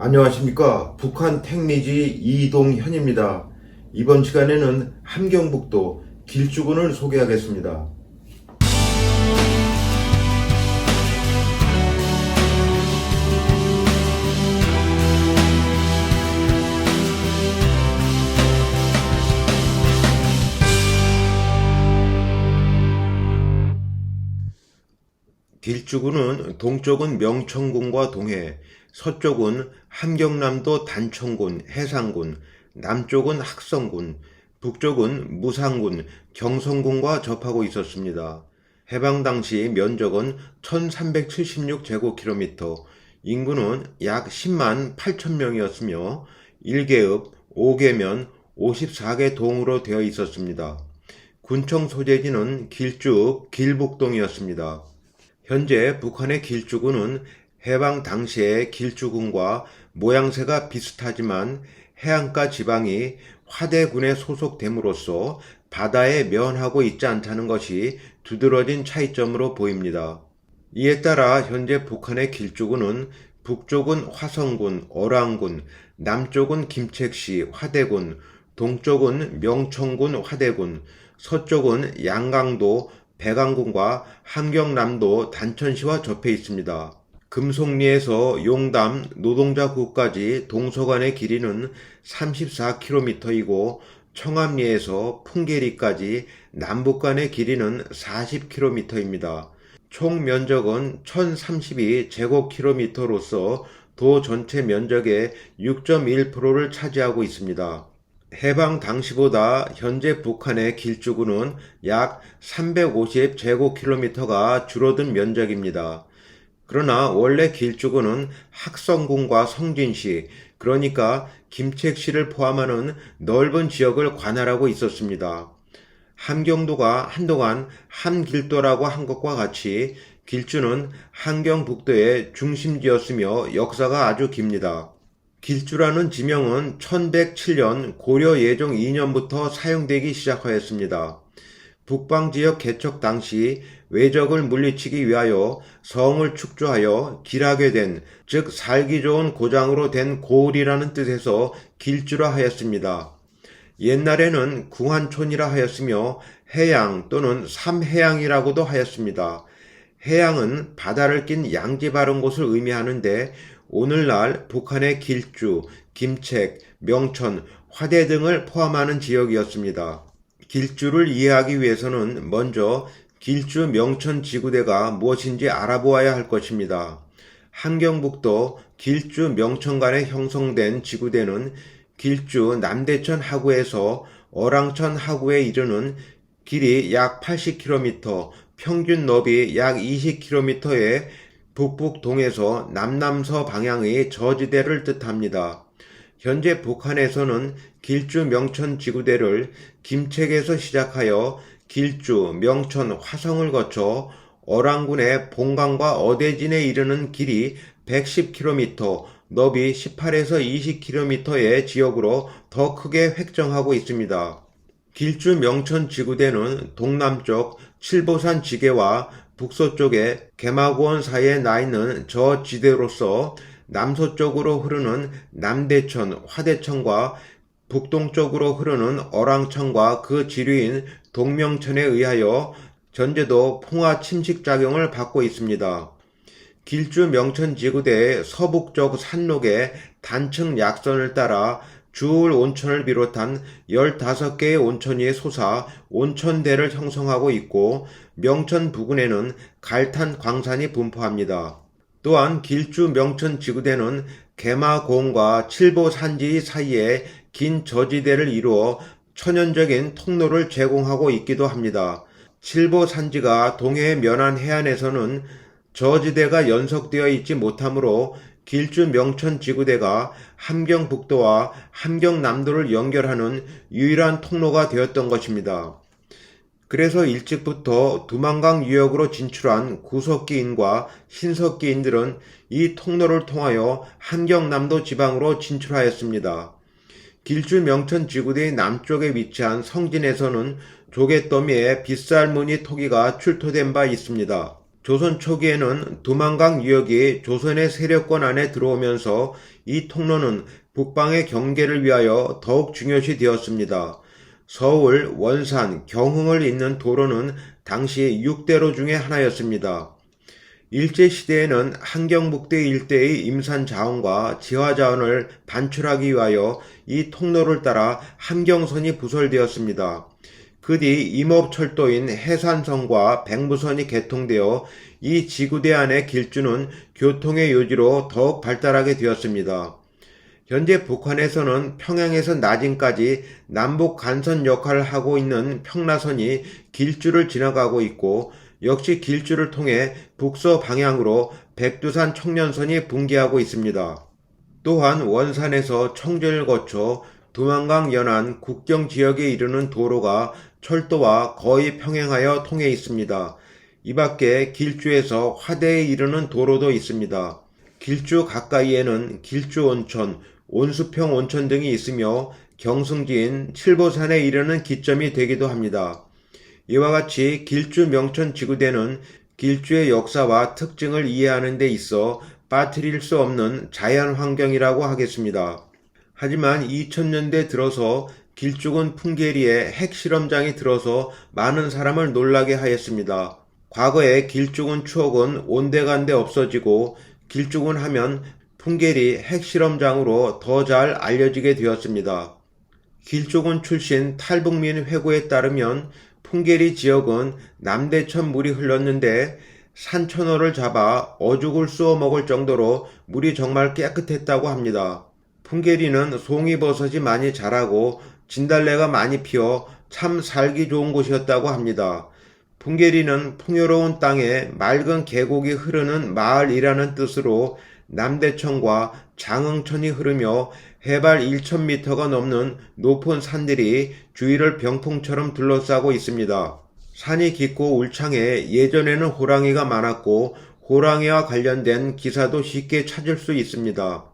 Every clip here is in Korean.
안녕하십니까. 북한 택리지 이동현입니다. 이번 시간에는 함경북도 길주군을 소개하겠습니다. 길주군은 동쪽은 명천군과 동해, 서쪽은 함경남도 단천군, 해상군, 남쪽은 학성군, 북쪽은 무상군, 경성군과 접하고 있었습니다. 해방 당시 면적은 1376제곱킬로미터, 인구는 약 10만 8천 명이었으며 1계읍, 5계면, 54개 동으로 되어 있었습니다. 군청 소재지는 길주읍 길북동이었습니다. 현재 북한의 길주군은 해방 당시의 길주군과 모양새가 비슷하지만 해안가 지방이 화대군에 소속됨으로써 바다에 면하고 있지 않다는 것이 두드러진 차이점으로 보입니다. 이에 따라 현재 북한의 길주군은 북쪽은 화성군, 어랑군, 남쪽은 김책시, 화대군, 동쪽은 명천군, 화대군, 서쪽은 양강도, 백안군과 함경남도 단천시와 접해 있습니다. 금속리에서 용담 노동자구까지 동서간의 길이는 34km이고 청암리에서 풍계리까지 남북간의 길이는 40km입니다. 총 면적은 1032제곱킬로미터로서 도 전체 면적의 6.1%를 차지하고 있습니다. 해방 당시보다 현재 북한의 길주군은 약 350제곱킬로미터가 줄어든 면적입니다. 그러나 원래 길주군은 학성군과 성진시, 그러니까 김책시를 포함하는 넓은 지역을 관할하고 있었습니다. 함경도가 한동안 함길도라고 한 것과 같이 길주는 함경북도의 중심지였으며 역사가 아주 깁니다. 길주라는 지명은 1107년 고려 예종 2년부터 사용되기 시작하였습니다. 북방지역 개척 당시 외적을 물리치기 위하여 성을 축조하여 길하게 된, 즉 살기 좋은 고장으로 된 고을이라는 뜻에서 길주라 하였습니다. 옛날에는 궁한촌이라 하였으며 해양 또는 삼해양이라고도 하였습니다. 해양은 바다를 낀 양지 바른 곳을 의미하는데 오늘날 북한의 길주, 김책, 명천, 화대 등을 포함하는 지역이었습니다. 길주를 이해하기 위해서는 먼저 길주 명천 지구대가 무엇인지 알아보아야 할 것입니다. 함경북도 길주 명천 간에 형성된 지구대는 길주 남대천 하구에서 어랑천 하구에 이르는 길이 약 80km, 평균 너비 약 20km의 북북동에서 남남서 방향의 저지대를 뜻합니다. 현재 북한에서는 길주 명천 지구대를 김책에서 시작하여 길주, 명천, 화성을 거쳐 어랑군의 본강과 어대진에 이르는 길이 110km, 너비 18에서 20km의 지역으로 더 크게 획정하고 있습니다. 길주 명천 지구대는 동남쪽 칠보산 지계와 북서쪽에 개마고원 사이에 나 있는 저 지대로서 남서쪽으로 흐르는 남대천, 화대천과 북동쪽으로 흐르는 어랑천과 그 지류인 동명천에 의하여 전제도 풍화 침식작용을 받고 있습니다. 길주 명천 지구대의 서북쪽 산록의 단층 약선을 따라 주울 온천을 비롯한 15개의 온천이 솟아 온천대를 형성하고 있고 명천 부근에는 갈탄 광산이 분포합니다. 또한 길주 명천 지구대는 개마고원과 칠보산지 사이에 긴 저지대를 이루어 천연적인 통로를 제공하고 있기도 합니다. 칠보산지가 동해에 면한 해안에서는 저지대가 연속되어 있지 못하므로 길주 명천 지구대가 함경북도와 함경남도를 연결하는 유일한 통로가 되었던 것입니다. 그래서 일찍부터 두만강 유역으로 진출한 구석기인과 신석기인들은 이 통로를 통하여 함경남도 지방으로 진출하였습니다. 길주 명천 지구대의 남쪽에 위치한 성진에서는 조개더미에 빗살무늬 토기가 출토된 바 있습니다. 조선 초기에는 두만강 유역이 조선의 세력권 안에 들어오면서 이 통로는 북방의 경계를 위하여 더욱 중요시 되었습니다. 서울, 원산, 경흥을 잇는 도로는 당시 6대로 중에 하나였습니다. 일제시대에는 한경북대 일대의 임산 자원과 지화 자원을 반출하기 위하여 이 통로를 따라 함경선이 부설되었습니다. 그 뒤 임업철도인 해산선과 백무선이 개통되어 이 지구대 안의 길주는 교통의 요지로 더욱 발달하게 되었습니다. 현재 북한에서는 평양에서 나진까지 남북 간선 역할을 하고 있는 평라선이 길주를 지나가고 있고, 역시 길주를 통해 북서 방향으로 백두산 청년선이 붕괴하고 있습니다. 또한 원산에서 청주를 거쳐 두만강 연안 국경 지역에 이르는 도로가 철도와 거의 평행하여 통해 있습니다. 이 밖에 길주에서 화대에 이르는 도로도 있습니다. 길주 가까이에는 길주 온천, 온수평 온천 등이 있으며 경승지인 칠보산에 이르는 기점이 되기도 합니다. 이와 같이 길주 명천 지구대는 길주의 역사와 특징을 이해하는 데 있어 빠뜨릴 수 없는 자연 환경이라고 하겠습니다. 하지만 2000년대 들어서 길쭉은 풍계리에 핵실험장이 들어서 많은 사람을 놀라게 하였습니다. 과거의 길쭉은 추억은 온데간데 없어지고 길쭉은 하면 풍계리 핵실험장으로 더 잘 알려지게 되었습니다. 길쭉은 출신 탈북민 회고에 따르면 풍계리 지역은 남대천 물이 흘렀는데 산천어를 잡아 어죽을 쑤어 먹을 정도로 물이 정말 깨끗했다고 합니다. 풍계리는 송이버섯이 많이 자라고 진달래가 많이 피어 참 살기 좋은 곳이었다고 합니다. 풍계리는 풍요로운 땅에 맑은 계곡이 흐르는 마을이라는 뜻으로 남대천과 장흥천이 흐르며 해발 1000m가 넘는 높은 산들이 주위를 병풍처럼 둘러싸고 있습니다. 산이 깊고 울창해 예전에는 호랑이가 많았고 호랑이와 관련된 기사도 쉽게 찾을 수 있습니다.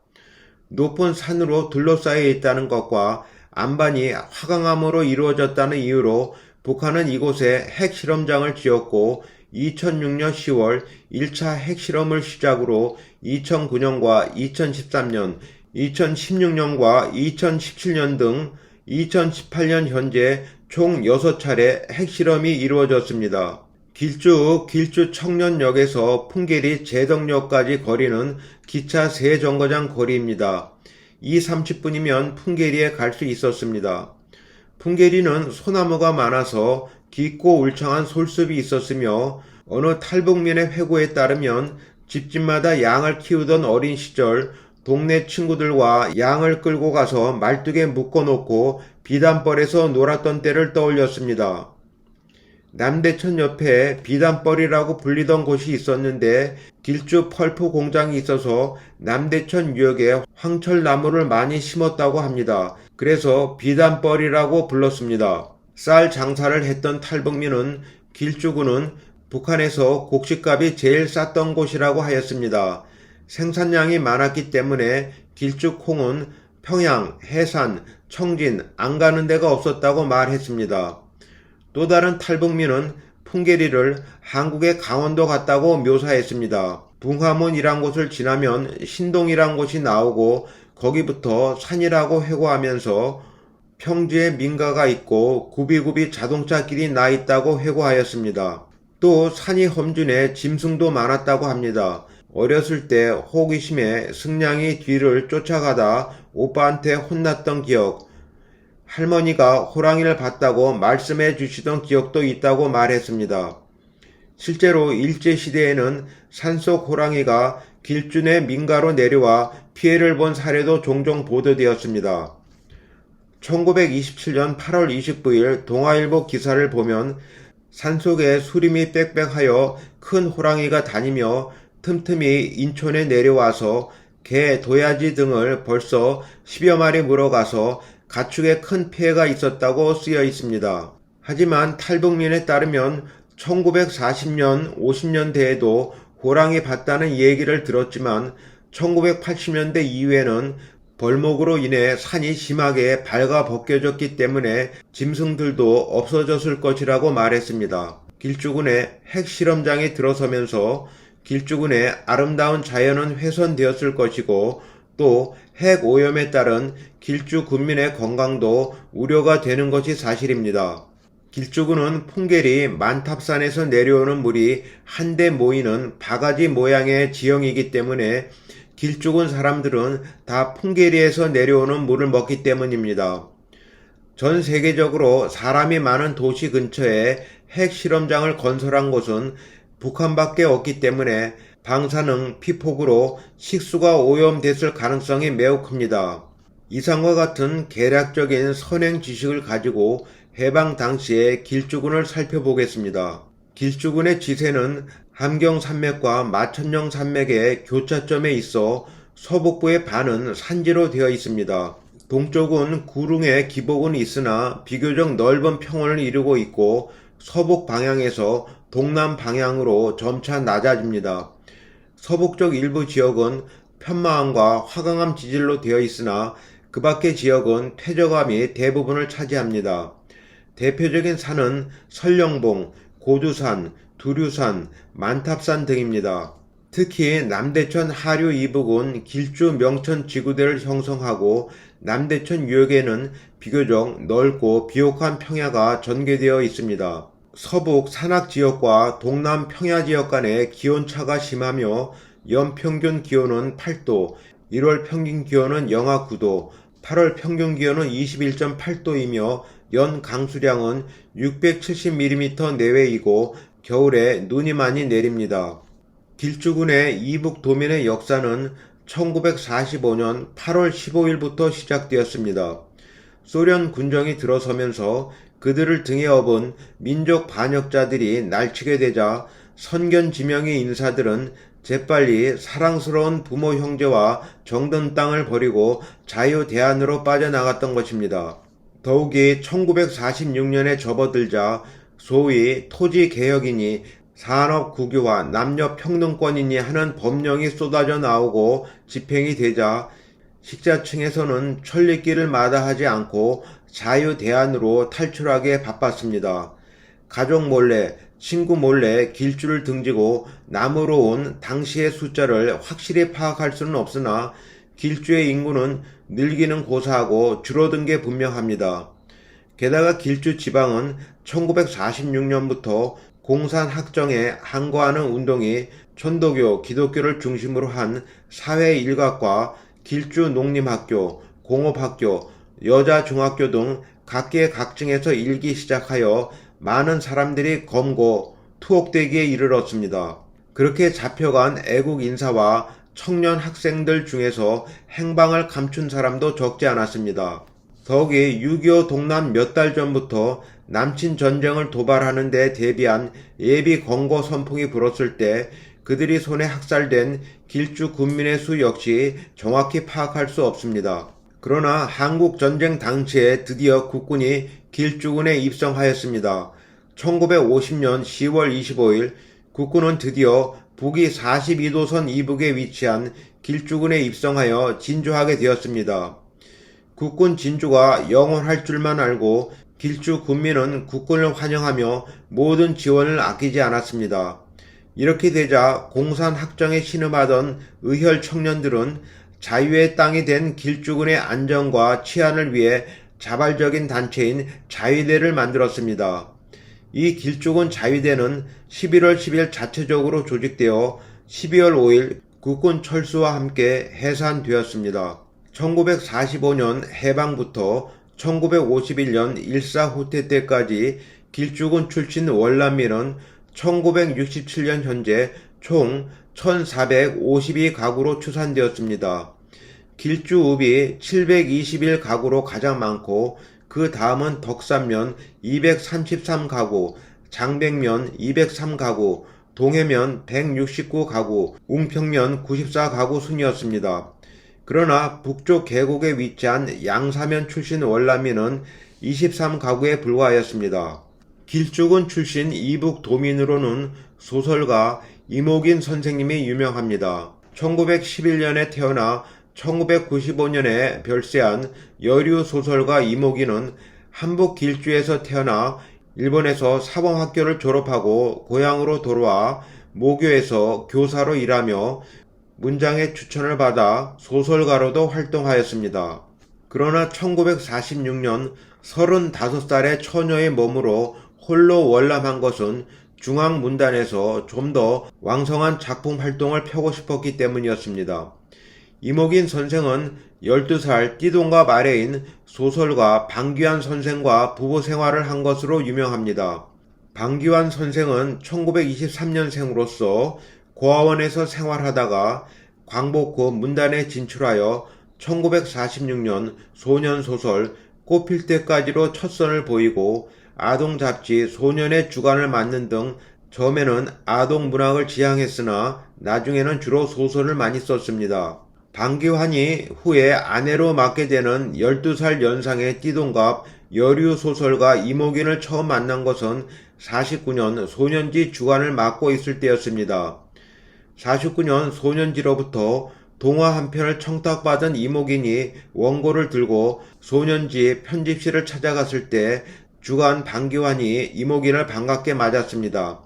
높은 산으로 둘러싸여 있다는 것과 안반이 화강암으로 이루어졌다는 이유로 북한은 이곳에 핵실험장을 지었고 2006년 10월 1차 핵실험을 시작으로 2009년과 2013년, 2016년과 2017년 등 2018년 현재 총 6차례 핵실험이 이루어졌습니다. 길주 청년역에서 풍계리 제덕역까지 거리는 기차 3정거장 거리입니다. 30분이면 풍계리에 갈 수 있었습니다. 풍계리는 소나무가 많아서 깊고 울창한 솔숲이 있었으며 어느 탈북민의 회고에 따르면 집집마다 양을 키우던 어린 시절 동네 친구들과 양을 끌고 가서 말뚝에 묶어놓고 비단벌에서 놀았던 때를 떠올렸습니다. 남대천 옆에 비단벌이라고 불리던 곳이 있었는데 길주 펄프 공장이 있어서 남대천 유역에 황철나무를 많이 심었다고 합니다. 그래서 비단벌이라고 불렀습니다. 쌀 장사를 했던 탈북민은 길주군은 북한에서 곡식값이 제일 쌌던 곳이라고 하였습니다. 생산량이 많았기 때문에 길주 콩은 평양, 해산, 청진 안 가는 데가 없었다고 말했습니다. 또 다른 탈북민은 풍계리를 한국의 강원도 같다고 묘사했습니다. 붕화문이란 곳을 지나면 신동이란 곳이 나오고 거기부터 산이라고 회고하면서 평지에 민가가 있고 굽이굽이 자동차길이 나 있다고 회고하였습니다. 또 산이 험준해 짐승도 많았다고 합니다. 어렸을 때 호기심에 승냥이 뒤를 쫓아가다 오빠한테 혼났던 기억, 할머니가 호랑이를 봤다고 말씀해 주시던 기억도 있다고 말했습니다. 실제로 일제시대에는 산속 호랑이가 길주 내 민가로 내려와 피해를 본 사례도 종종 보도되었습니다. 1927년 8월 29일 동아일보 기사를 보면 산속에 수림이 빽빽하여 큰 호랑이가 다니며 틈틈이 인천에 내려와서 개, 도야지 등을 벌써 10여 마리 물어가서 가축에 큰 피해가 있었다고 쓰여 있습니다. 하지만 탈북민에 따르면 1940년, 50년대에도 호랑이 봤다는 얘기를 들었지만 1980년대 이후에는 벌목으로 인해 산이 심하게 발가 벗겨졌기 때문에 짐승들도 없어졌을 것이라고 말했습니다. 길주군의 핵실험장이 들어서면서 길주군의 아름다운 자연은 훼손되었을 것이고 또 핵오염에 따른 길주 군민의 건강도 우려가 되는 것이 사실입니다. 길주군은 풍계리 만탑산에서 내려오는 물이 한데 모이는 바가지 모양의 지형이기 때문에 길주군 사람들은 다 풍계리에서 내려오는 물을 먹기 때문입니다. 전 세계적으로 사람이 많은 도시 근처에 핵실험장을 건설한 곳은 북한밖에 없기 때문에 방사능 피폭으로 식수가 오염됐을 가능성이 매우 큽니다. 이상과 같은 개략적인 선행 지식을 가지고 해방 당시의 길주군을 살펴보겠습니다. 길주군의 지세는 함경산맥과 마천령 산맥의 교차점에 있어 서북부의 반은 산지로 되어 있습니다. 동쪽은 구릉의 기복은 있으나 비교적 넓은 평원을 이루고 있고 서북 방향에서 동남 방향으로 점차 낮아집니다. 서북쪽 일부 지역은 편마암과 화강암 지질로 되어 있으나 그 밖의 지역은 퇴적암이 대부분을 차지합니다. 대표적인 산은 설령봉, 고두산, 두류산, 만탑산 등입니다. 특히 남대천 하류 이북은 길주 명천 지구대를 형성하고 남대천 유역에는 비교적 넓고 비옥한 평야가 전개되어 있습니다. 서북 산악지역과 동남 평야지역 간의 기온차가 심하며 연평균 기온은 8도, 1월 평균 기온은 영하 9도, 8월 평균 기온은 21.8도이며 연 강수량은 670mm 내외이고 겨울에 눈이 많이 내립니다. 길주군의 이북 도민의 역사는 1945년 8월 15일부터 시작되었습니다. 소련 군정이 들어서면서 그들을 등에 업은 민족 반역자들이 날치게 되자 선견지명의 인사들은 재빨리 사랑스러운 부모 형제와 정든 땅을 버리고 자유대안으로 빠져나갔던 것입니다. 더욱이 1946년에 접어들자 소위 토지개혁이니 산업국유와 남녀평등권이니 하는 법령이 쏟아져 나오고 집행이 되자 식자층에서는 천리길을 마다하지 않고 자유대안으로 탈출하기에 바빴습니다. 가족 몰래, 친구 몰래 길주를 등지고 남으로 온 당시의 숫자를 확실히 파악할 수는 없으나 길주의 인구는 늘기는 고사하고 줄어든 게 분명합니다. 게다가 길주 지방은 1946년부터 공산학정에 항거하는 운동이 천도교, 기독교를 중심으로 한 사회 일각과 길주 농림학교, 공업학교, 여자중학교 등 각계 각층에서 일기 시작하여 많은 사람들이 검거, 투옥되기에 이르렀습니다. 그렇게 잡혀간 애국 인사와 청년 학생들 중에서 행방을 감춘 사람도 적지 않았습니다. 더욱이 6.25 동란 몇 달 전부터 남친 전쟁을 도발하는 데 대비한 예비 검거 선풍이 불었을 때 그들이 손에 학살된 길주 군민의 수 역시 정확히 파악할 수 없습니다. 그러나 한국전쟁 당시에 드디어 국군이 길주군에 입성하였습니다. 1950년 10월 25일 국군은 드디어 북위 42도선 이북에 위치한 길주군에 입성하여 진주하게 되었습니다. 국군 진주가 영원할 줄만 알고 길주 군민은 국군을 환영하며 모든 지원을 아끼지 않았습니다. 이렇게 되자 공산학정에 신음하던 의혈 청년들은 자유의 땅이 된 길주군의 안전과 치안을 위해 자발적인 단체인 자위대를 만들었습니다. 이 길주군 자위대는 11월 10일 자체적으로 조직되어 12월 5일 국군 철수와 함께 해산되었습니다. 1945년 해방부터 1951년 일사후퇴 때까지 길주군 출신 월남민은 1967년 현재 총 1452가구로 추산되었습니다. 길주읍이 721가구로 가장 많고 그 다음은 덕산면 233가구, 장백면 203가구, 동해면 169가구, 웅평면 94가구 순이었습니다. 그러나 북쪽 계곡에 위치한 양사면 출신 월남민은 23가구에 불과하였습니다. 길주군 출신 이북 도민으로는 소설가 이목인 선생님이 유명합니다. 1911년에 태어나 1995년에 별세한 여류 소설가 이목인은 한북 길주에서 태어나 일본에서 사범학교를 졸업하고 고향으로 돌아와 모교에서 교사로 일하며 문장의 추천을 받아 소설가로도 활동하였습니다. 그러나 1946년 35살의 처녀의 몸으로 홀로 월남한 것은 중앙문단에서 좀 더 왕성한 작품 활동을 펴고 싶었기 때문이었습니다. 이목인 선생은 12살 띠동갑 아래인 소설가 방귀환 선생과 부부 생활을 한 것으로 유명합니다. 방귀환 선생은 1923년생으로서 고아원에서 생활하다가 광복 후 문단에 진출하여 1946년 소년소설 꽃필 때까지로 첫 선을 보이고 아동잡지 소년의 주간을 맡는 등 처음에는 아동문학을 지향했으나 나중에는 주로 소설을 많이 썼습니다. 방귀환이 후에 아내로 맡게 되는 12살 연상의 띠동갑 여류 소설가 이목인을 처음 만난 것은 49년 소년지 주간을 맡고 있을 때였습니다. 49년 소년지로부터 동화 한 편을 청탁받은 이목인이 원고를 들고 소년지 편집실을 찾아갔을 때 주간 방귀환이 이목인을 반갑게 맞았습니다.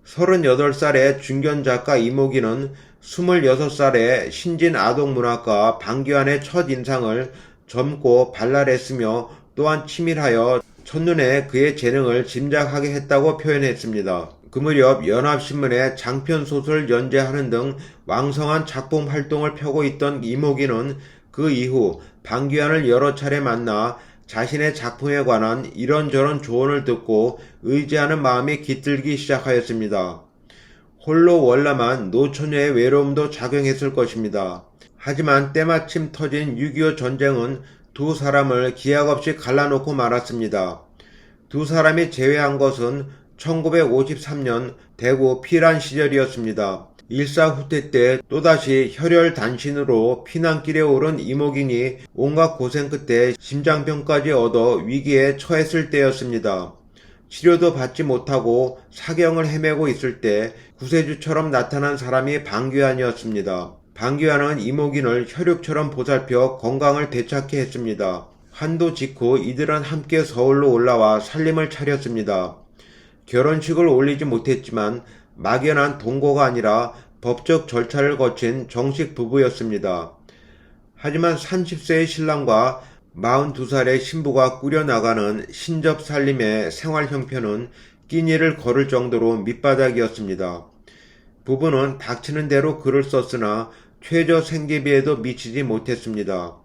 38살의 중견작가 이목인은 26살의 신진 아동문학가 방귀환의 첫 인상을 젊고 발랄했으며 또한 치밀하여 첫눈에 그의 재능을 짐작하게 했다고 표현했습니다. 그 무렵 연합신문에 장편소설 연재하는 등 왕성한 작품 활동을 펴고 있던 이목인은 그 이후 방귀환을 여러 차례 만나 자신의 작품에 관한 이런저런 조언을 듣고 의지하는 마음이 깃들기 시작하였습니다. 홀로 월남한 노처녀의 외로움도 작용했을 것입니다. 하지만 때마침 터진 6.25 전쟁은 두 사람을 기약 없이 갈라놓고 말았습니다. 두 사람이 재회한 것은 1953년 대구 피란 시절이었습니다. 일사후퇴 때 또다시 혈혈단신으로 피난길에 오른 이목인이 온갖 고생 끝에 심장병까지 얻어 위기에 처했을 때였습니다. 치료도 받지 못하고 사경을 헤매고 있을 때 구세주처럼 나타난 사람이 방귀환이었습니다. 방귀환은 이목인을 혈육처럼 보살펴 건강을 되찾게 했습니다. 한도 직후 이들은 함께 서울로 올라와 살림을 차렸습니다. 결혼식을 올리지 못했지만 막연한 동거가 아니라 법적 절차를 거친 정식 부부였습니다. 하지만 30세의 신랑과 42살의 신부가 꾸려나가는 신접 살림의 생활 형편은 끼니를 거를 정도로 밑바닥이었습니다. 부부는 닥치는 대로 글을 썼으나 최저 생계비에도 미치지 못했습니다.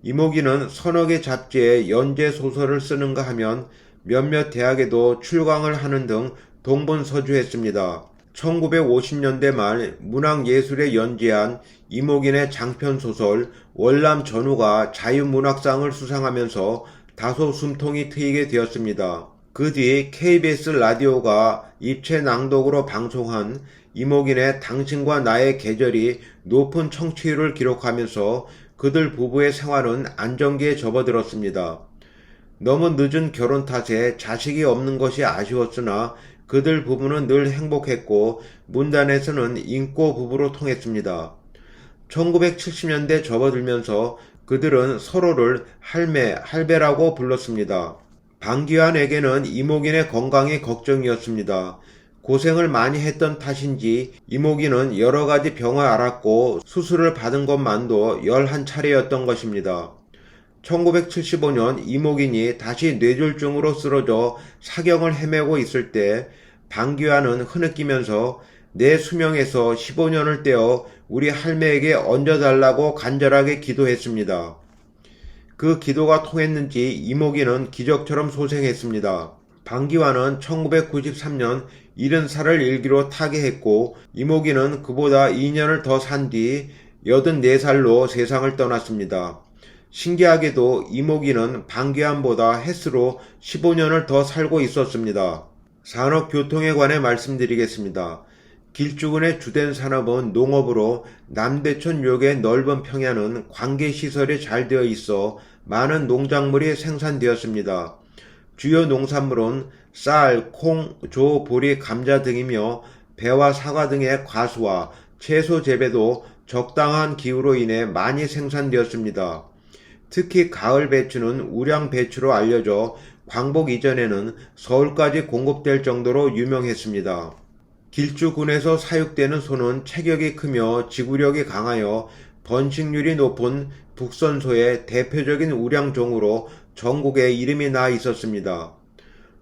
이목인은 서너 개 잡지에 연재 소설을 쓰는가 하면 몇몇 대학에도 출강을 하는 등 동분서주했습니다. 1950년대 말 문학예술에 연재한 이목인의 장편소설 월남전후가 자유문학상을 수상하면서 다소 숨통이 트이게 되었습니다. 그 뒤 KBS 라디오가 입체 낭독으로 방송한 이목인의 당신과 나의 계절이 높은 청취율을 기록하면서 그들 부부의 생활은 안정기에 접어들었습니다. 너무 늦은 결혼 탓에 자식이 없는 것이 아쉬웠으나 그들 부부는 늘 행복했고 문단에서는 인꼬 부부로 통했습니다. 1970년대 접어들면서 그들은 서로를 할매, 할배라고 불렀습니다. 방귀환에게는 이목인의 건강이 걱정이었습니다. 고생을 많이 했던 탓인지 이목인은 여러 가지 병을 앓았고 수술을 받은 것만도 11차례였던 것입니다. 1975년 이목인이 다시 뇌졸중으로 쓰러져 사경을 헤매고 있을 때 방귀환은 흐느끼면서 내 수명에서 15년을 떼어 우리 할매에게 얹어달라고 간절하게 기도했습니다. 그 기도가 통했는지 이목인은 기적처럼 소생했습니다. 방귀환은 1993년 70살을 일기로 타계했고 이목인은 그보다 2년을 더 산 뒤 84살로 세상을 떠났습니다. 신기하게도 이목인은 방귀환보다 햇수로 15년을 더 살고 있었습니다. 산업교통에 관해 말씀드리겠습니다. 길주군의 주된 산업은 농업으로 남대천역의 넓은 평야는 관계시설이 잘 되어 있어 많은 농작물이 생산되었습니다. 주요 농산물은 쌀, 콩, 조, 보리, 감자 등이며 배와 사과 등의 과수와 채소 재배도 적당한 기후로 인해 많이 생산되었습니다. 특히 가을 배추는 우량 배추로 알려져 광복 이전에는 서울까지 공급될 정도로 유명했습니다. 길주군에서 사육되는 소는 체격이 크며 지구력이 강하여 번식률이 높은 북선소의 대표적인 우량종으로 전국에 이름이 나 있었습니다.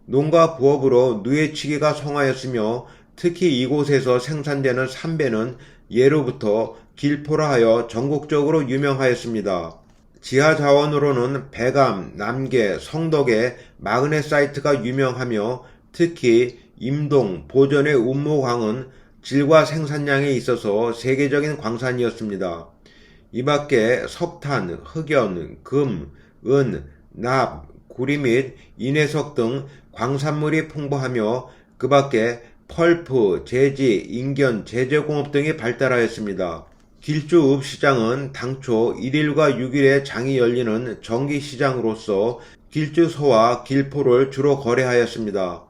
농가 부업으로 누에치기가 성하였으며 특히 이곳에서 생산되는 삼배는 예로부터 길포라 하여 전국적으로 유명하였습니다. 지하 자원으로는 백암, 남계, 성덕의 마그네사이트가 유명하며 특히 임동, 보전의 운모광은 질과 생산량에 있어서 세계적인 광산이었습니다. 이 밖에 석탄, 흑연, 금, 은, 납, 구리 및 인해석 등 광산물이 풍부하며 그 밖에 펄프, 제지, 인견, 제재공업 등이 발달하였습니다. 길주읍시장은 당초 1일과 6일에 장이 열리는 정기시장으로서 길주소와 길포를 주로 거래하였습니다.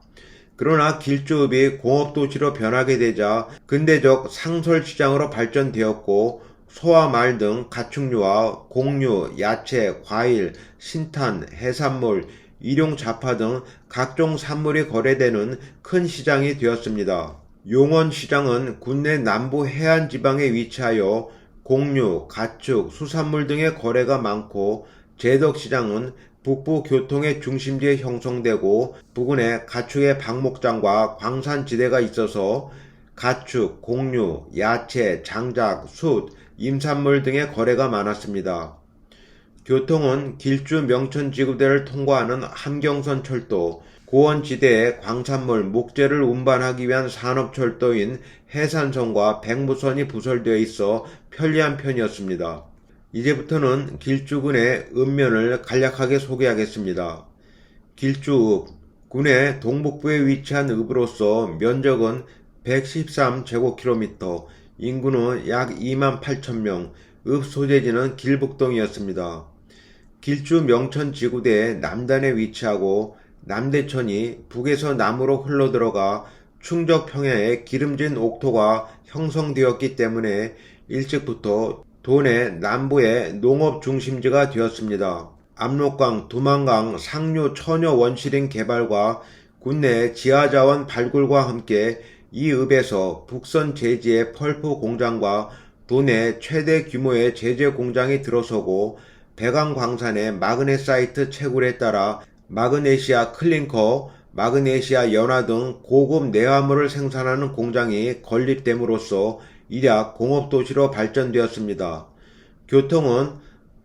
그러나 길주읍이 공업도시로 변하게 되자 근대적 상설시장으로 발전되었고 소와 말 등 가축류와 곡류, 야채, 과일, 신탄, 해산물, 일용자파 등 각종 산물이 거래되는 큰 시장이 되었습니다. 용원시장은 국내 남부 해안지방에 위치하여 곡류, 가축, 수산물 등의 거래가 많고 제덕시장은 북부 교통의 중심지에 형성되고 부근에 가축의 방목장과 광산지대가 있어서 가축, 곡류, 야채, 장작, 숯, 임산물 등의 거래가 많았습니다. 교통은 길주 명천지구대를 통과하는 함경선 철도, 고원지대의 광산물, 목재를 운반하기 위한 산업철도인 해산선과 백무선이 부설되어 있어 편리한 편이었습니다. 이제부터는 길주군의 읍면을 간략하게 소개하겠습니다. 길주읍, 군의 동북부에 위치한 읍으로서 면적은 113제곱킬로미터, 인구는 약 28,000명, 읍 소재지는 길북동이었습니다. 길주 명천지구대의 남단에 위치하고 남대천이 북에서 남으로 흘러들어가 충적평야에 기름진 옥토가 형성되었기 때문에 일찍부터 도내 남부의 농업 중심지가 되었습니다. 압록강, 두만강, 상류 처녀 원시림 개발과 국내 지하자원 발굴과 함께 이 읍에서 북선 제지의 펄프 공장과 도내 최대 규모의 제재 공장이 들어서고 백암 광산의 마그네사이트 채굴에 따라 마그네시아 클링커, 마그네시아 연화 등 고급 내화물을 생산하는 공장이 건립됨으로써 일약 공업도시로 발전되었습니다. 교통은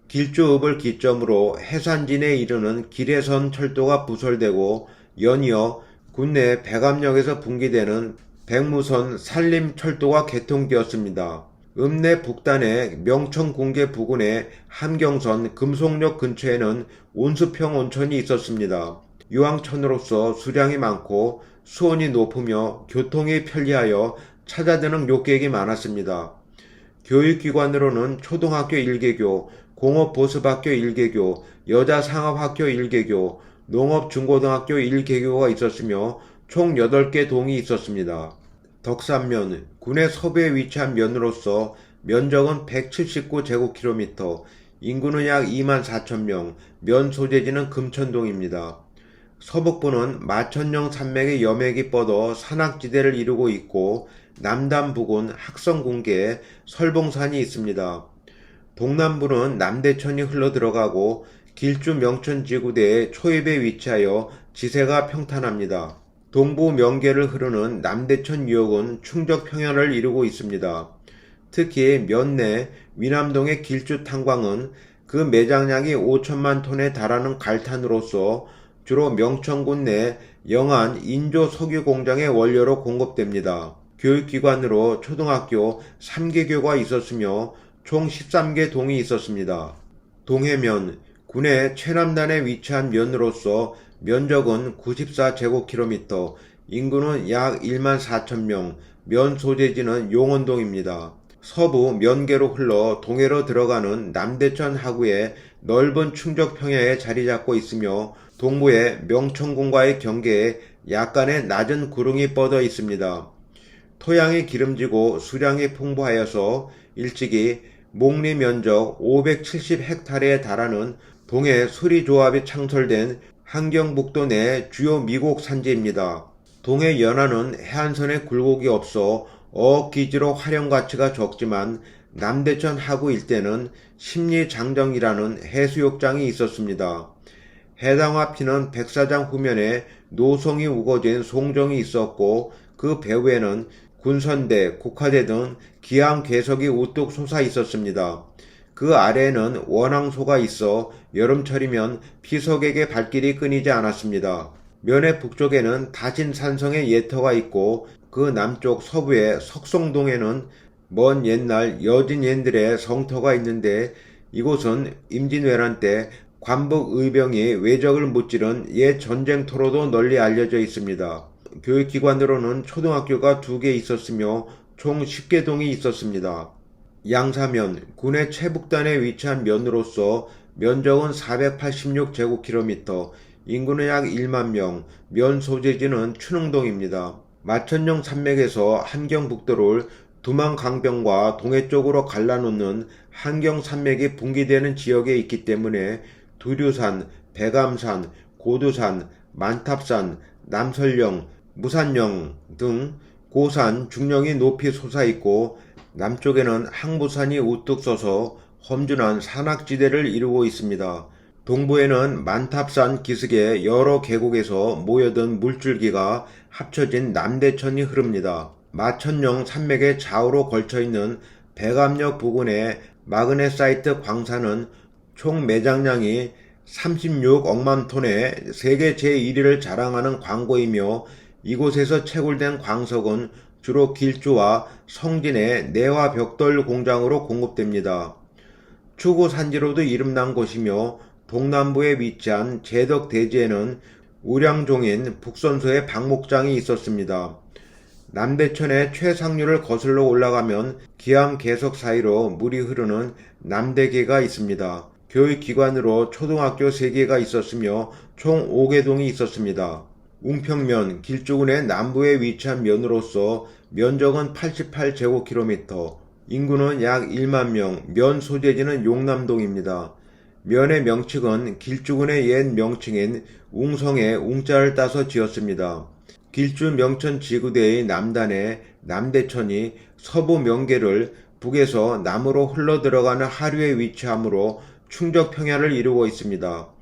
길주읍을 기점으로 해산진에 이르는 길해선 철도가 부설되고 연이어 국내 백암역에서 분기되는 백무선 산림철도가 개통되었습니다. 읍내 북단의 명천궁계 부근의 함경선 금속역 근처에는 온수평 온천이 있었습니다. 유황천으로서 수량이 많고 수온이 높으며 교통이 편리하여 찾아드는 욕객이 많았습니다. 교육기관으로는 초등학교 1개교, 공업보습학교 1개교, 여자상업학교 1개교, 농업중고등학교 1개교가 있었으며 총 8개 동이 있었습니다. 덕산면, 군의 서부에 위치한 면으로서 면적은 179제곱킬로미터, 인구는 약 24,000명, 면 소재지는 금천동입니다. 서북부는 마천령 산맥의 여맥이 뻗어 산악지대를 이루고 있고 남단 부근 학성궁계에 설봉산이 있습니다. 동남부는 남대천이 흘러들어가고 길주 명천지구대의 초입에 위치하여 지세가 평탄합니다. 동부 명계를 흐르는 남대천 유역은 충적평야를 이루고 있습니다. 특히 면내 위남동의 길주 탄광은 그 매장량이 5천만 톤에 달하는 갈탄으로서 주로 명천군 내 영안 인조 석유 공장의 원료로 공급됩니다. 교육기관으로 초등학교 3개교가 있었으며 총 13개 동이 있었습니다. 동해면, 군의 최남단에 위치한 면으로서 면적은 94제곱킬로미터, 인구는 약 14,000명, 면 소재지는 용원동입니다. 서부 면계로 흘러 동해로 들어가는 남대천 하구의 넓은 충적평야에 자리 잡고 있으며 동부의 명천군과의 경계에 약간의 낮은 구릉이 뻗어 있습니다. 토양이 기름지고 수량이 풍부하여서 일찍이 목리 면적 570헥타르에 달하는 동해 수리조합이 창설된 함경북도 내 주요 미곡 산지입니다. 동해 연안은 해안선에 굴곡이 없어 어업기지로 활용 가치가 적지만 남대천 하구 일대는 심리장정이라는 해수욕장이 있었습니다. 해당 앞이는 백사장 후면에 노송이 우거진 송정이 있었고 그 배후에는 군선대, 국화대 등 기암 괴석이 우뚝 솟아 있었습니다. 그 아래에는 원앙소가 있어 여름철이면 피서객의 발길이 끊이지 않았습니다. 면의 북쪽에는 다진산성의 예터가 있고 그 남쪽 서부의 석송동에는 먼 옛날 여진옌들의 성터가 있는데 이곳은 임진왜란 때 관북 의병이 왜적을 무찌른 옛 전쟁터로도 널리 알려져 있습니다. 교육기관으로는 초등학교가 2개 있었으며 총 10개 동이 있었습니다. 양사면, 군의 최북단에 위치한 면으로서 면적은 486제곱킬로미터, 인구는 약 1만 명, 면 소재지는 춘흥동입니다. 마천령 산맥에서 함경북도를 두만강변과 동해 쪽으로 갈라놓는 함경산맥이 분기되는 지역에 있기 때문에 두류산, 백암산, 고두산, 만탑산, 남설령, 무산령 등 고산, 중령이 높이 솟아있고 남쪽에는 항부산이 우뚝 서서 험준한 산악지대를 이루고 있습니다. 동부에는 만탑산 기슭의 여러 계곡에서 모여든 물줄기가 합쳐진 남대천이 흐릅니다. 마천령 산맥의 좌우로 걸쳐있는 백암역 부근의 마그네사이트 광산은 총 매장량이 36억만 톤의 세계 제1위를 자랑하는 광고이며 이곳에서 채굴된 광석은 주로 길주와 성진의 내화 벽돌 공장으로 공급됩니다. 추구 산지로도 이름난 곳이며 동남부에 위치한 제덕 대지에는 우량종인 북선소의 박목장이 있었습니다. 남대천의 최상류를 거슬러 올라가면 기암 괴석 사이로 물이 흐르는 남대계가 있습니다. 교육기관으로 초등학교 3개가 있었으며 총 5개 동이 있었습니다. 웅평면, 길주군의 남부에 위치한 면으로서 면적은 88제곱킬로미터, 인구는 약 1만 명, 면 소재지는 용남동입니다. 면의 명칭은 길주군의 옛 명칭인 웅성의 웅자를 따서 지었습니다. 길주 명천 지구대의 남단에 남대천이 서부 명계를 북에서 남으로 흘러들어가는 하류에 위치하므로 충적평야를 이루고 있습니다.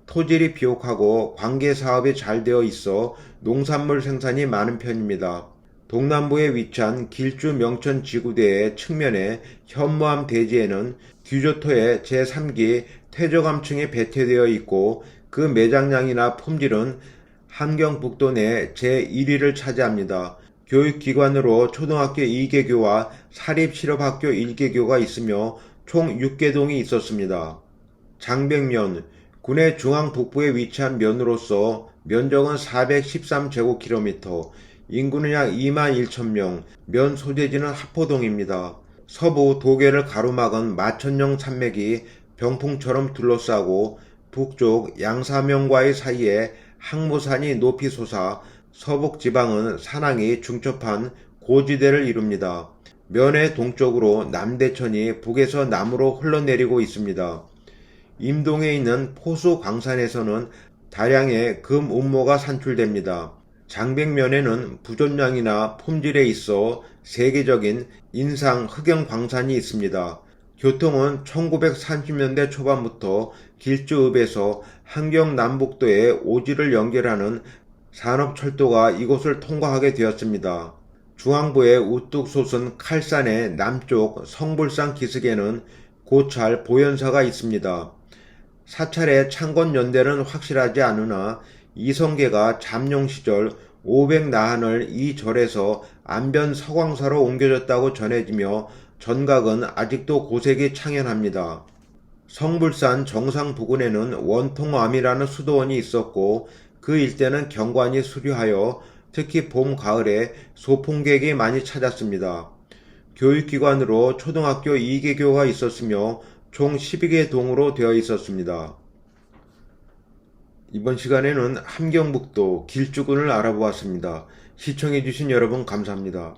토질이 비옥하고 관계사업이 잘 되어 있어 농산물 생산이 많은 편입니다. 동남부에 위치한 길주 명천 지구대의 측면에 현무암 대지에는 규조토의 제3기 퇴적암층이 배태되어 있고 그 매장량이나 품질은 함경북도 내 제1위를 차지합니다. 교육기관으로 초등학교 2개교와 사립실업학교 1개교가 있으며 총 6개 동이 있었습니다. 장백면, 군의 중앙북부에 위치한 면으로서 면적은 413제곱킬로미터, 인구는 약 2만 1천 명, 면 소재지는 하포동입니다. 서부 도계를 가로막은 마천령 산맥이 병풍처럼 둘러싸고 북쪽 양사면과의 사이에 항무산이 높이 솟아 서북 지방은 산항이 중첩한 고지대를 이룹니다. 면의 동쪽으로 남대천이 북에서 남으로 흘러내리고 있습니다. 임동에 있는 포수 광산에서는 다량의 금 운모가 산출됩니다. 장백면에는 부존량이나 품질에 있어 세계적인 인상 흑연 광산이 있습니다. 교통은 1930년대 초반부터 길주읍에서 함경남북도의 오지를 연결하는 산업철도가 이곳을 통과하게 되었습니다. 중앙부에 우뚝 솟은 칼산의 남쪽 성불산 기슭에는 고찰 보현사가 있습니다. 사찰의 창건 연대는 확실하지 않으나 이성계가 잠룡 시절 500나한을 이 절에서 안변 서광사로 옮겨졌다고 전해지며 전각은 아직도 고색이 창연합니다. 성불산 정상 부근에는 원통암이라는 수도원이 있었고 그 일대는 경관이 수려하여 특히 봄, 가을에 소풍객이 많이 찾았습니다. 교육기관으로 초등학교 2개교가 있었으며 총 12개 동으로 되어 있었습니다. 이번 시간에는 함경북도 길주군을 알아보았습니다. 시청해주신 여러분 감사합니다.